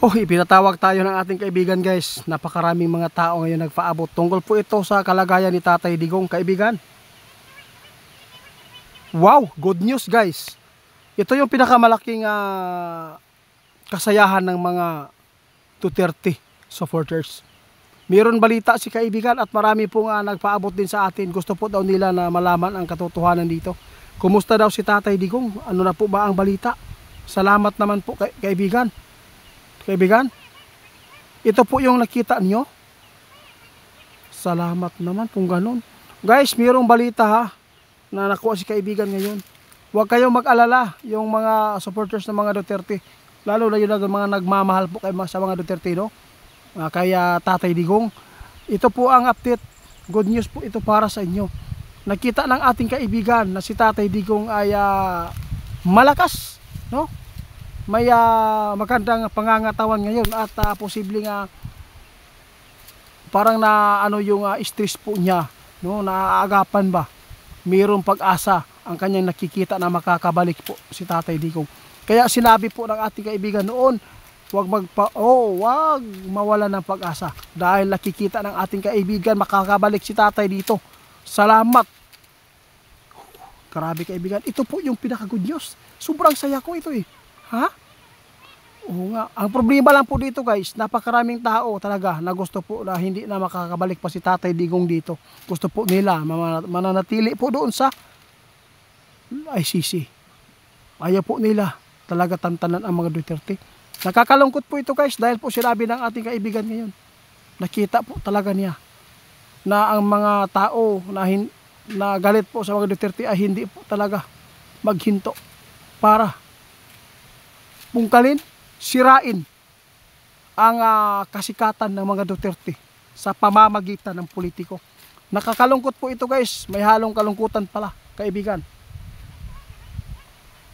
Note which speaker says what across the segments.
Speaker 1: Oh, ipinatawag tayo ng ating kaibigan guys. Napakaraming mga tao ngayon nagpaabot. Tungkol po ito sa kalagayan ni Tatay Digong, kaibigan. Wow, good news guys. Ito yung pinakamalaking kasayahan ng mga Duterte supporters. Mayroon balita si kaibigan at marami pong nagpaabot din sa atin. Gusto po daw nila na malaman ang katotohanan dito. Kumusta daw si Tatay Digong? Ano na po ba ang balita? Salamat naman po kaibigan. Kaibigan, ito po yung nakita niyo. Salamat naman kung ganun. Guys, mayroong balita ha, na nakuha si kaibigan ngayon. Huwag kayong mag-alala yung mga supporters ng mga Duterte. Lalo na yung mga nagmamahal po sa mga Duterte, no? Kaya Tatay Digong. Ito po ang update. Good news po ito para sa inyo. Nakita ng ating kaibigan na si Tatay Digong ay malakas, no? May magandang pangangatawan ngayon at posibleng parang na ano yung stress po niya, no, naaagapan ba, mayroong pag-asa ang kanyang nakikita na makakabalik po si Tatay Digong. Kaya sinabi po ng ating kaibigan noon, wag mawala ng pag-asa dahil nakikita ng ating kaibigan makakabalik si Tatay dito. Salamat. Grabe kaibigan, ito po yung pinaka good news. Sobrang saya ko ito eh. Ha? Oo nga. Ang problema lang po dito guys, napakaraming tao talaga na gusto po na hindi na makakabalik pa si Tatay Digong dito. Gusto po nila mananatili po doon sa ICC. Ayaw po nila talaga tantanan ang mga Duterte. Nakakalungkot po ito guys dahil po sinabi ng ating kaibigan ngayon. Nakita po talaga niya na ang mga tao na galit po sa mga Duterte ay hindi po talaga maghinto para pungkalin, sirain ang kasikatan ng mga Duterte sa pamamagitan ng politiko. Nakakalungkot po ito guys, may halong kalungkutan pala kaibigan.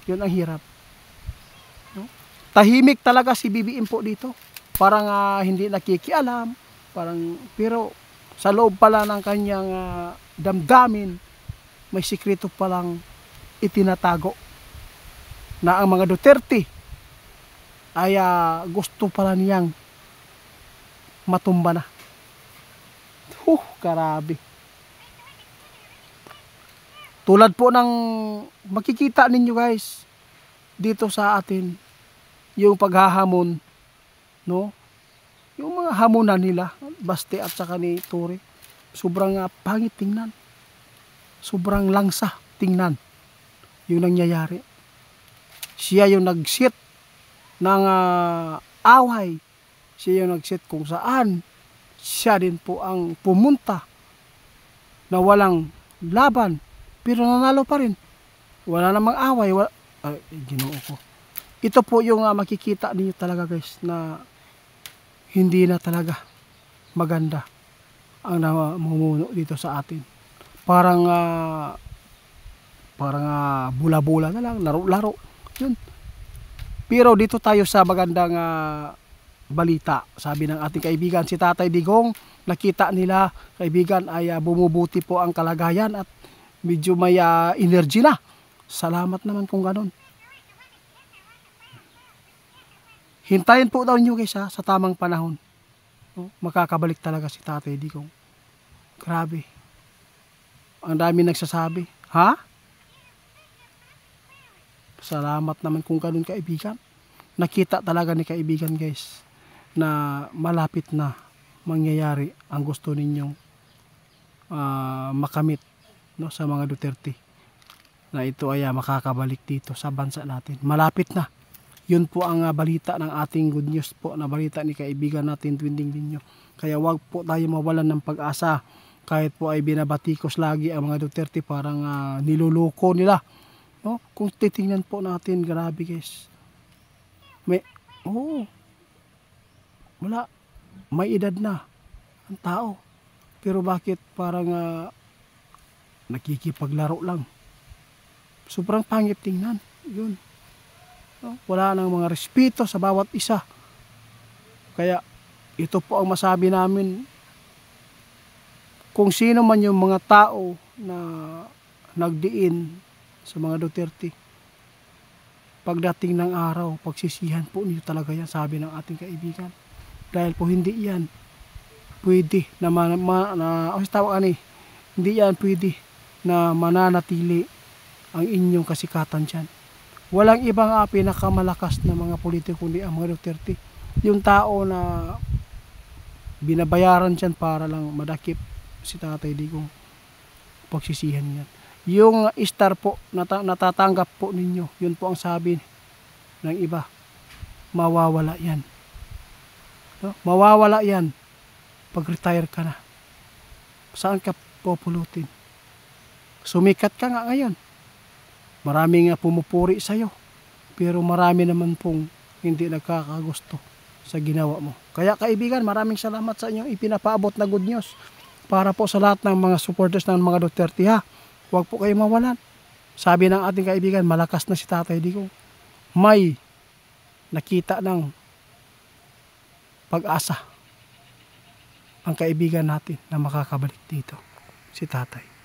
Speaker 1: Yun ang hirap, no? Tahimik talaga si BBM po dito, parang hindi nakikialam, pero sa loob pala ng kanyang damdamin may sikreto palang itinatago na ang mga Duterte ay gusto pala niyang matumba na. Grabe. Tulad po ng makikita ninyo guys dito sa atin yung paghahamon, no? Yung mga hamunan nila, Baste at saka ni Tore, sobrang pangit tingnan. Sobrang langsa tingnan yung nangyayari. Siya yung nag-sit ng away. Siya yung nag-sit kung saan siya din po ang pumunta na walang laban pero nanalo pa rin. Wala namang away. Ginoo ko. Ito po yung makikita niyo talaga guys na hindi na talaga maganda ang namumuno dito sa atin. Parang bula-bula na lang, laro-laro. Yun. Pero dito tayo sa magandang balita. Sabi ng ating kaibigan si Tatay Digong, nakita nila kaibigan ay bumubuti po ang kalagayan at medyo may energy na. Salamat naman kung ganun. Hintayin po daw nyo guys sa tamang panahon. Makakabalik talaga si Tatay Digong. Grabe. Ang dami nagsasabi. Ha? Salamat naman kung ganun kaibigan. Nakita talaga ni kaibigan guys na malapit na mangyayari ang gusto ninyong makamit, no, sa mga Duterte. Na ito ay makakabalik dito sa bansa natin. Malapit na. Yun po ang balita ng ating good news po na balita ni kaibigan natin Twinding Dinyo. Kaya wag po tayo mawalan ng pag-asa kahit po ay binabatikos lagi ang mga Duterte, parang niluloko nila. No? Kung titingnan po natin, grabe guys. May edad na ang tao. Pero bakit parang nakikipaglaro lang? Sobrang pangit tingnan. Yun. No? Wala nang mga respeto sa bawat isa. Kaya ito po ang masabi namin. Kung sino man yung mga tao na nagdiin sa mga Duterte, pagdating ng araw, pagsisihan po niyo talaga yan, sabi ng ating kaibigan. Dahil po hindi yan pwede na, hindi yan pwede na mananatili ang inyong kasikatan dyan. Walang ibang pinakamalakas na mga politiko kundi ang mga Duterte. Yung tao na binabayaran dyan para lang madakip si Tatay Digong, pagsisihan yan. Yung star po, natatanggap po ninyo, yun po ang sabi ng iba, mawawala yan. No? Mawawala yan pag retire ka na. Saan ka populutin? Sumikat ka nga ngayon. Marami nga pumupuri sa'yo. Pero marami naman pong hindi nagkakagusto sa ginawa mo. Kaya kaibigan, maraming salamat sa inyong ipinapaabot na good news. Para po sa lahat ng mga supporters ng mga Duterte ha. Huwag po kayo mawalan. Sabi ng ating kaibigan, malakas na si Tatay Digong. May nakita ng pag-asa ang kaibigan natin na makakabalik dito, si Tatay.